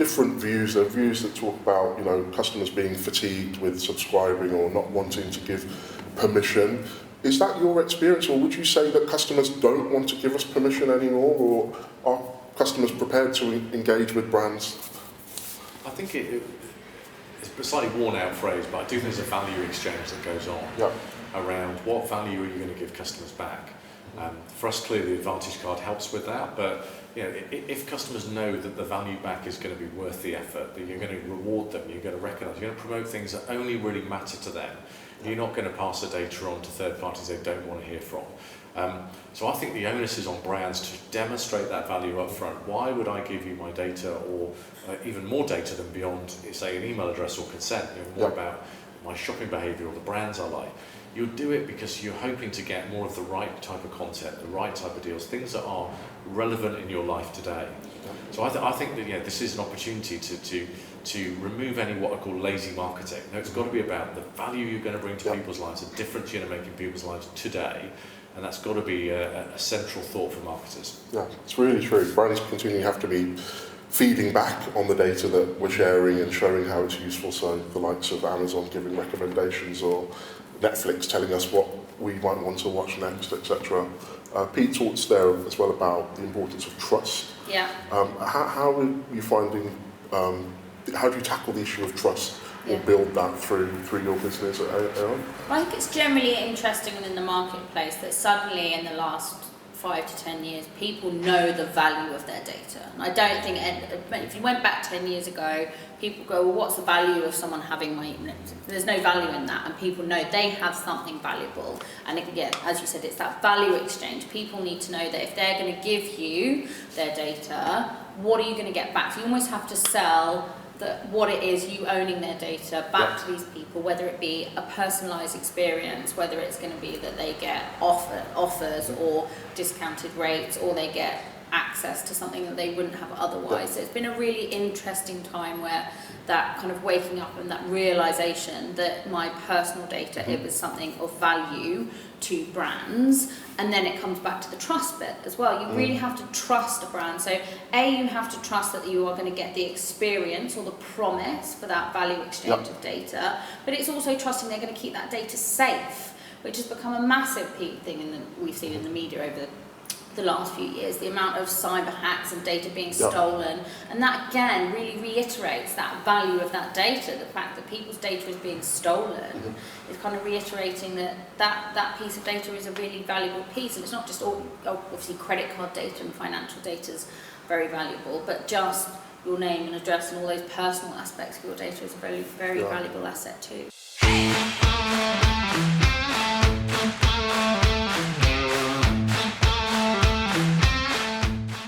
different views. There are views that talk about, you know, customers being fatigued with subscribing or not wanting to give permission. Is that your experience, or would you say that customers don't want to give us permission anymore, or are customers prepared to engage with brands? I think it's a slightly worn out phrase, but I do think there's a value exchange that goes on around what value are you going to give customers back. For us, clearly, the Advantage card helps with that, but you know, if customers know that the value back is going to be worth the effort, that you're going to reward them, you're going to recognise, you're going to promote things that only really matter to them, you're not going to pass the data on to third parties they don't want to hear from. So I think the onus is on brands to demonstrate that value up front. Why would I give you my data, or even more data than beyond, say, an email address or consent, you know, more about my shopping behaviour or the brands I like? You'll do it because you're hoping to get more of the right type of content, the right type of deals, things that are relevant in your life today. So I think that this is an opportunity to remove any what I call lazy marketing. Now, it's got to be about the value you're going to bring to people's lives, the difference you're going to make in people's lives today, and that's got to be a central thought for marketers. Yeah, it's really true. Brands continually have to be feeding back on the data that we're sharing and showing how it's useful. So the likes of Amazon giving recommendations, or Netflix telling us what we might want to watch next, etc. Pete talks there as well about the importance of trust. Yeah. How are you finding? How do you tackle the issue of trust or build that through your business? Well, I think it's generally interesting in the marketplace that suddenly in the last 5 to 10 years, people know the value of their data. And I don't think, if you went back 10 years ago, people go, well, what's the value of someone having my, there's no value in that, and people know they have something valuable. And again, as you said, it's that value exchange. People need to know that if they're going to give you their data, what are you going to get back? So you almost have to sell what it is, you owning their data back to these people, whether it be a personalised experience, whether it's going to be that they get offers or discounted rates, or they get access to something that they wouldn't have otherwise. So it's been a really interesting time where that kind of waking up and that realisation that my personal data, it was something of value to brands. And then it comes back to the trust bit as well. You really have to trust a brand. So you have to trust that you are going to get the experience or the promise for that value exchange of data, but it's also trusting they're going to keep that data safe, which has become a massive thing we've seen in the media over the last few years, the amount of cyber hacks and data being stolen, and that again really reiterates that value of that data. The fact that people's data is being stolen is kind of reiterating that piece of data is a really valuable piece, and it's not just all obviously credit card data and financial data is very valuable, but just your name and address and all those personal aspects of your data is a very, very valuable asset too.